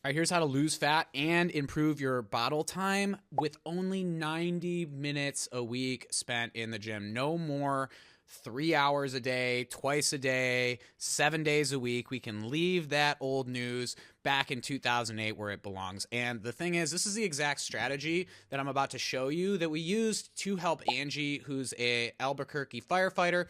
All right, here's how to lose fat and improve your bottle time with only 90 minutes a week spent in the gym. No more 3 hours a day, twice a day, 7 days a week. We can leave that old news back in 2008 where it belongs. And the thing is, this is the exact strategy that I'm about to show you that we used to help Angie, who's a Albuquerque firefighter,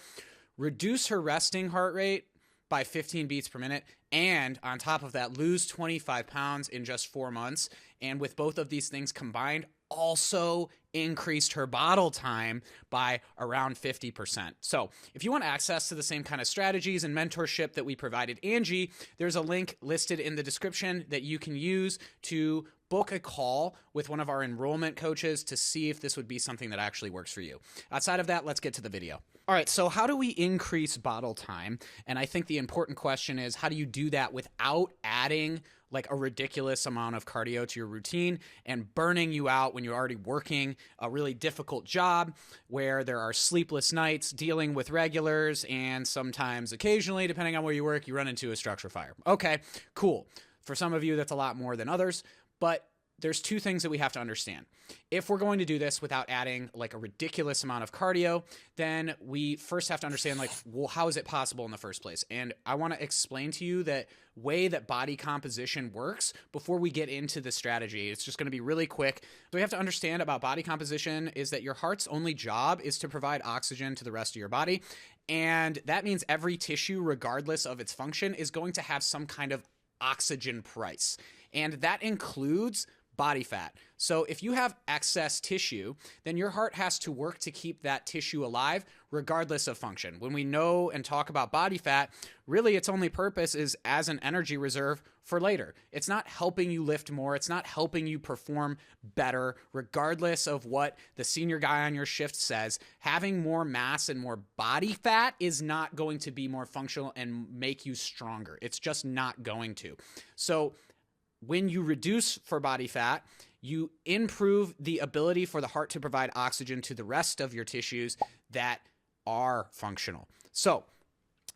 reduce her resting heart rate by 15 beats per minute, and on top of that, lose 25 pounds in just 4 months. And with both of these things combined, also increased her bottle time by around 50%. So if you want access to the same kind of strategies and mentorship that we provided Angie, there's a link listed in the description that you can use to book a call with one of our enrollment coaches to see if this would be something that actually works for you. Outside of that, let's get to the video. All right, so how do we increase bottle time? And I think the important question is, how do you do that without adding like a ridiculous amount of cardio to your routine and burning you out when you're already working a really difficult job where there are sleepless nights dealing with regulars, and sometimes occasionally, depending on where you work, you run into a structure fire. Okay, cool. For some of you, that's a lot more than others, but there's two things that we have to understand. If we're going to do this without adding like a ridiculous amount of cardio, then we first have to understand like, well, how is it possible in the first place? And I want to explain to you that way that body composition works before we get into the strategy. It's just going to be really quick. So we have to understand about body composition is that your heart's only job is to provide oxygen to the rest of your body. And that means every tissue, regardless of its function, is going to have some kind of oxygen price. And that includes body fat. So if you have excess tissue, then your heart has to work to keep that tissue alive regardless of function. When we know and talk about body fat, really its only purpose is as an energy reserve for later. It's not helping you lift more. It's not helping you perform better, regardless of what the senior guy on your shift says. Having more mass and more body fat is not going to be more functional and make you stronger. It's just not going to. So when you reduce for body fat, you improve the ability for the heart to provide oxygen to the rest of your tissues that are functional. So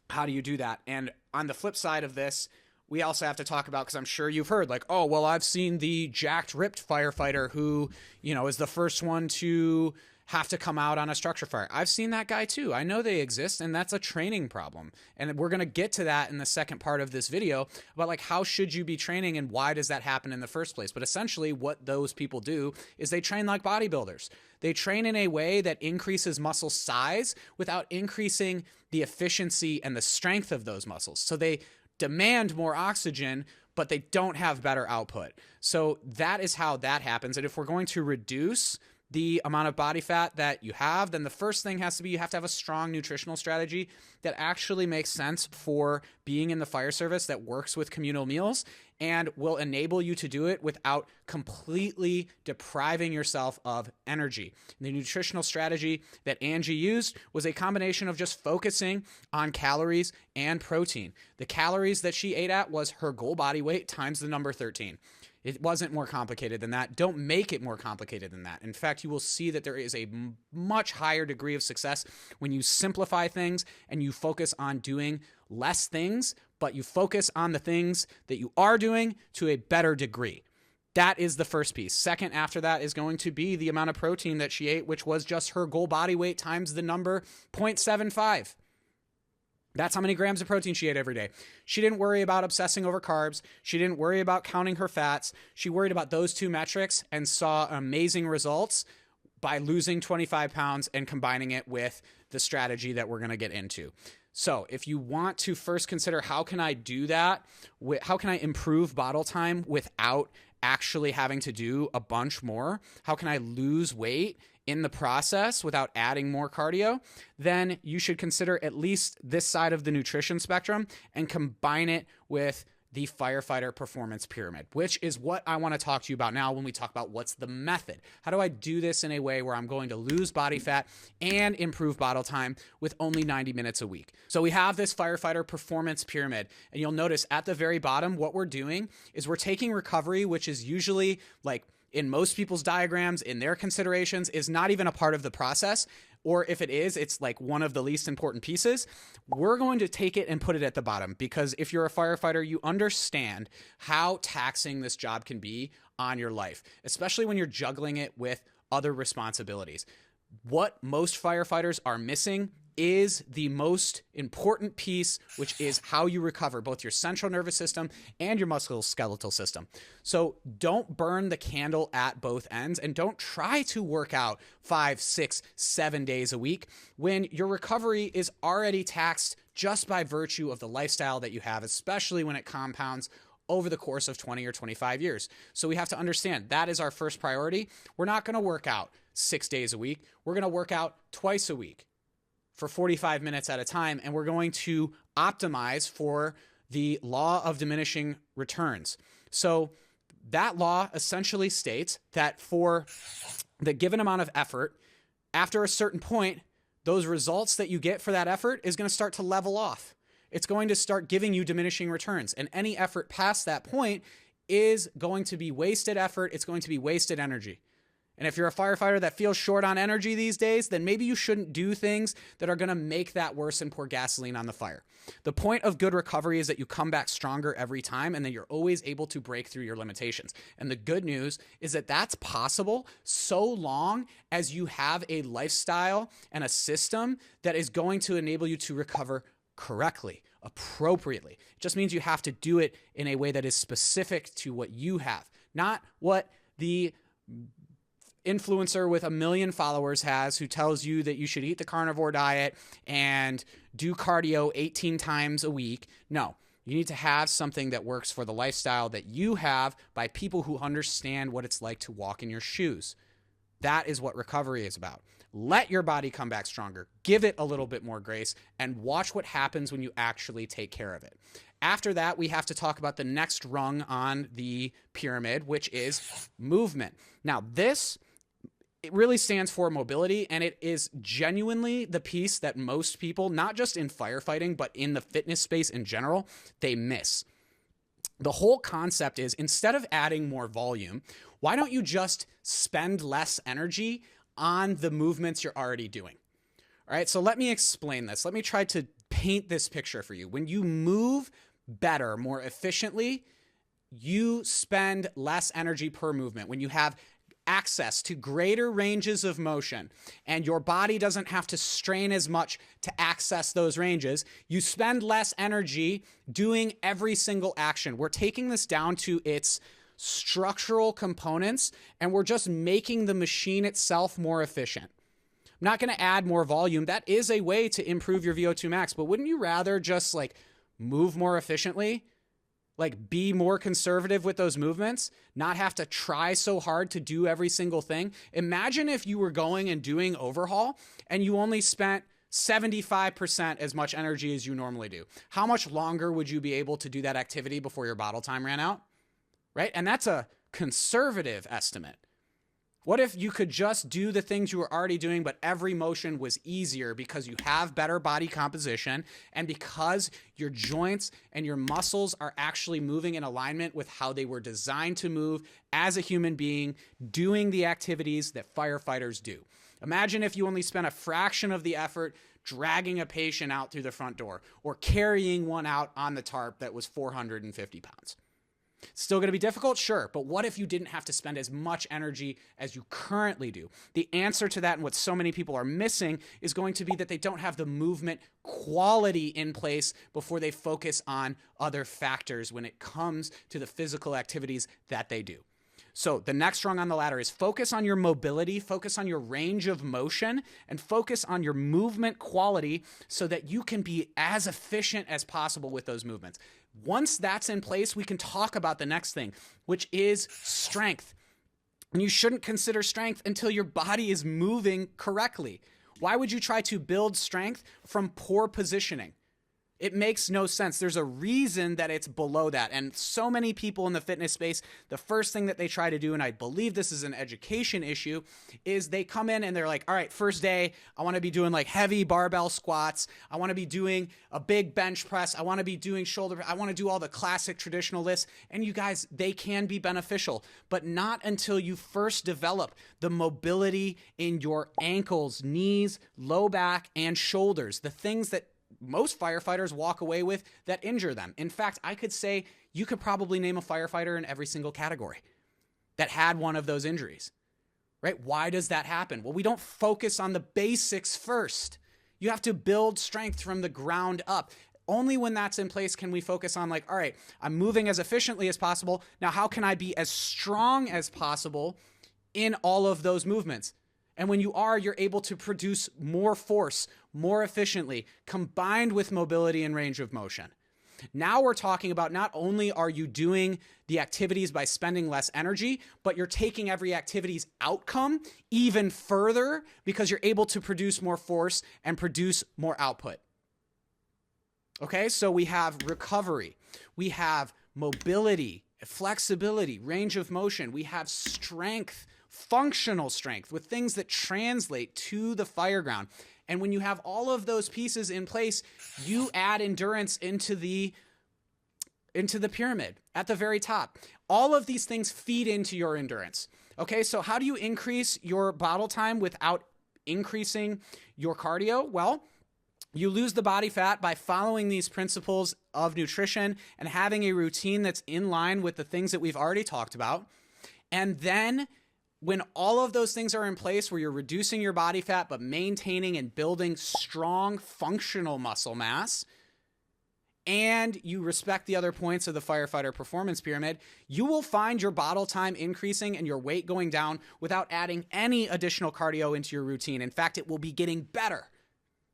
how do you do that? And on the flip side of this, we also have to talk about, because I'm sure you've heard like, oh, well, I've seen the jacked, ripped firefighter who, you know, is the first one to have to come out on a structure fire. I've seen that guy too. I know they exist, and that's a training problem. And we're going to get to that in the second part of this video about like how should you be training and why does that happen in the first place. But essentially what those people do is they train like bodybuilders. They train in a way that increases muscle size without increasing the efficiency and the strength of those muscles. So they demand more oxygen, but they don't have better output. So that is how that happens. And if we're going to reduce the amount of body fat that you have, then the first thing has to be you have to have a strong nutritional strategy that actually makes sense for being in the fire service, that works with communal meals and will enable you to do it without completely depriving yourself of energy. The nutritional strategy that Angie used was a combination of just focusing on calories and protein. The calories that she ate at was her goal body weight times the number 13. It wasn't more complicated than that. Don't make it more complicated than that. In fact, you will see that there is a much higher degree of success when you simplify things and you focus on doing less things, but you focus on the things that you are doing to a better degree. That is the first piece. Second, after that is going to be the amount of protein that she ate, which was just her goal body weight times the number 0.75. That's how many grams of protein she ate every day. She didn't worry about obsessing over carbs. She didn't worry about counting her fats. She worried about those two metrics and saw amazing results by losing 25 pounds and combining it with the strategy that we're going to get into. So if you want to first consider how can I do that, how can I improve bottle time without actually having to do a bunch more? How can I lose weight in the process without adding more cardio? Then you should consider at least this side of the nutrition spectrum and combine it with the firefighter performance pyramid, which is what I want to talk to you about now when we talk about what's the method. How do I do this in a way where I'm going to lose body fat and improve bottle time with only 90 minutes a week? So we have this firefighter performance pyramid, and you'll notice at the very bottom, what we're doing is we're taking recovery, which is usually like in most people's diagrams, in their considerations, is not even a part of the process. or if it is, it's like one of the least important pieces, we're going to take it and put it at the bottom, because if you're a firefighter, you understand how taxing this job can be on your life, especially when you're juggling it with other responsibilities. What most firefighters are missing is the most important piece, which is how you recover both your central nervous system and your musculoskeletal system. So don't burn the candle at both ends, and don't try to work out 5, 6, 7 days a week when your recovery is already taxed just by virtue of the lifestyle that you have, especially when it compounds over the course of 20 or 25 years. So we have to understand that is our first priority. We're not going to work out 6 days a week. We're going to work out twice a week for 45 minutes at a time, and we're going to optimize for the law of diminishing returns. So that law essentially states that for the given amount of effort, after a certain point, those results that you get for that effort is going to start to level off. It's going to start giving you diminishing returns, and any effort past that point is going to be wasted effort. It's going to be wasted energy. And if you're a firefighter that feels short on energy these days, then maybe you shouldn't do things that are going to make that worse and pour gasoline on the fire. The point of good recovery is that you come back stronger every time, and then you're always able to break through your limitations. And the good news is that that's possible so long as you have a lifestyle and a system that is going to enable you to recover correctly, appropriately. It just means you have to do it in a way that is specific to what you have, not what the influencer with 1 million followers has, who tells you that you should eat the carnivore diet and do cardio 18 times a week. No, you need to have something that works for the lifestyle that you have by people who understand what it's like to walk in your shoes. That is what recovery is about. Let your body come back stronger, give it a little bit more grace, and watch what happens when you actually take care of it. After that, we have to talk about the next rung on the pyramid, which is movement. Now, it really stands for mobility, and it is genuinely the piece that most people, not just in firefighting, but in the fitness space in general, they miss. The whole concept is, instead of adding more volume, why don't you just spend less energy on the movements you're already doing? All right, so let me explain this. Let me try to paint this picture for you. When you move better, more efficiently, you spend less energy per movement. When you have access to greater ranges of motion and your body doesn't have to strain as much to access those ranges, you spend less energy doing every single action. We're taking this down to its structural components, and we're just making the machine itself more efficient. I'm not going to add more volume. That is a way to improve your VO2 max, but wouldn't you rather just move more efficiently? Be more conservative with those movements, not have to try so hard to do every single thing. Imagine if you were going and doing overhaul and you only spent 75% as much energy as you normally do. How much longer would you be able to do that activity before your bottle time ran out? Right? And that's a conservative estimate. What if you could just do the things you were already doing, but every motion was easier because you have better body composition and because your joints and your muscles are actually moving in alignment with how they were designed to move as a human being, doing the activities that firefighters do. Imagine if you only spent a fraction of the effort dragging a patient out through the front door or carrying one out on the tarp that was 450 pounds. Still going to be difficult? Sure. But what if you didn't have to spend as much energy as you currently do? The answer to that, and what so many people are missing, is going to be that they don't have the movement quality in place before they focus on other factors when it comes to the physical activities that they do. So the next rung on the ladder is focus on your mobility, focus on your range of motion, and focus on your movement quality so that you can be as efficient as possible with those movements. Once that's in place, we can talk about the next thing, which is strength. And you shouldn't consider strength until your body is moving correctly. Why would you try to build strength from poor positioning? It makes no sense. There's a reason that it's below that. And so many people in the fitness space, the first thing that they try to do, and I believe this is an education issue, is they come in and they're like, all right, first day, I want to be doing like heavy barbell squats. I want to be doing a big bench press. I want to be doing shoulder. I want to do all the classic traditional lifts. And you guys, they can be beneficial, but not until you first develop the mobility in your ankles, knees, low back, and shoulders, the things that most firefighters walk away with that injure them. In fact, I could say you could probably name a firefighter in every single category that had one of those injuries, right? Why does that happen? Well, we don't focus on the basics first. You have to build strength from the ground up. Only when that's in place can we focus on like, all right, I'm moving as efficiently as possible. Now, how can I be as strong as possible in all of those movements? And when you are, you're able to produce more force more efficiently, combined with mobility and range of motion. Now we're talking about not only are you doing the activities by spending less energy, but you're taking every activity's outcome even further because you're able to produce more force and produce more output. Okay, so we have recovery, we have mobility, flexibility, range of motion, we have strength, functional strength with things that translate to the fireground. And when you have all of those pieces in place, you add endurance into the pyramid at the very top. All of these things feed into your endurance. Okay, so how do you increase your bottle time without increasing your cardio? Well, you lose the body fat by following these principles of nutrition and having a routine that's in line with the things that we've already talked about. And then when all of those things are in place where you're reducing your body fat but maintaining and building strong functional muscle mass, and you respect the other points of the firefighter performance pyramid, you will find your bottle time increasing and your weight going down without adding any additional cardio into your routine. In fact, it will be getting better.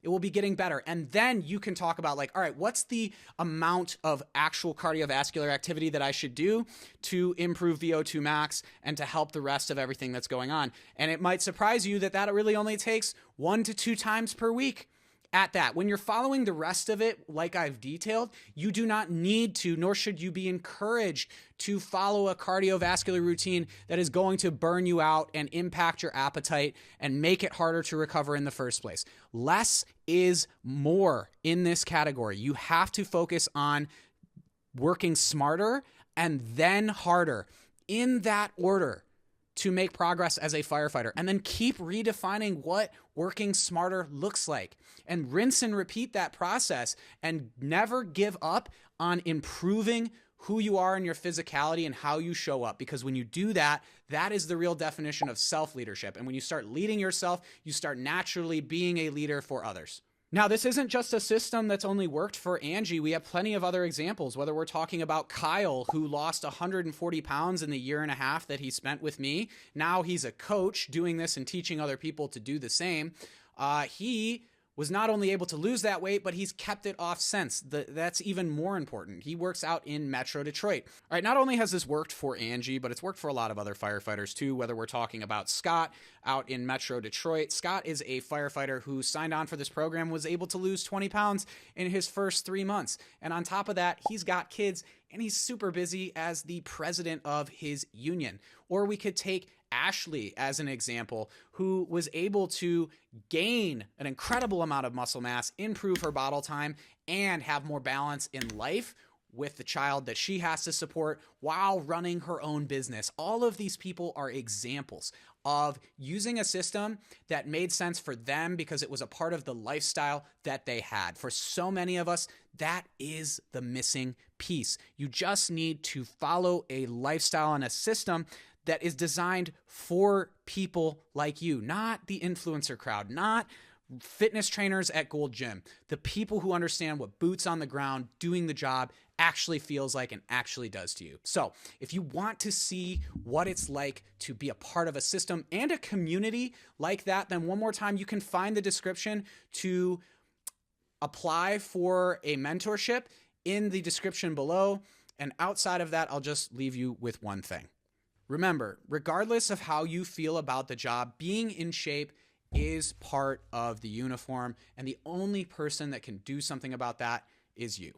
It will be getting better. And then you can talk about like, all right, what's the amount of actual cardiovascular activity that I should do to improve VO2 max and to help the rest of everything that's going on? And it might surprise you that that really only takes 1 to 2 times per week. At that, when you're following the rest of it, like I've detailed, you do not need to, nor should you be encouraged to follow a cardiovascular routine that is going to burn you out and impact your appetite and make it harder to recover in the first place. Less is more in this category. You have to focus on working smarter and then harder in that order to make progress as a firefighter, and then keep redefining what working smarter looks like and rinse and repeat that process and never give up on improving who you are in your physicality and how you show up. Because when you do that, that is the real definition of self-leadership. And when you start leading yourself, you start naturally being a leader for others. Now, this isn't just a system that's only worked for Angie. We have plenty of other examples, whether we're talking about Kyle, who lost 140 pounds in the year and a half that he spent with me. Now he's a coach doing this and teaching other people to do the same. He was not only able to lose that weight, but he's kept it off since. That's even more important. He works out in Metro Detroit. All right, not only has this worked for Angie, but it's worked for a lot of other firefighters too, whether we're talking about Scott out in Metro Detroit. Scott is a firefighter who signed on for this program, was able to lose 20 pounds in his first 3 months. And on top of that, he's got kids and he's super busy as the president of his union. Or we could take Ashley as an example, who was able to gain an incredible amount of muscle mass, improve her bottle time, and have more balance in life with the child that she has to support while running her own business. All of these people are examples of using a system that made sense for them because it was a part of the lifestyle that they had. For so many of us, that is the missing piece. You just need to follow a lifestyle and a system that is designed for people like you, not the influencer crowd, not fitness trainers at Gold Gym, the people who understand what boots on the ground doing the job actually feels like and actually does to you. So if you want to see what it's like to be a part of a system and a community like that, then one more time, you can find the description to apply for a mentorship in the description below. And outside of that, I'll just leave you with one thing. Remember, regardless of how you feel about the job, being in shape is part of the uniform, and the only person that can do something about that is you.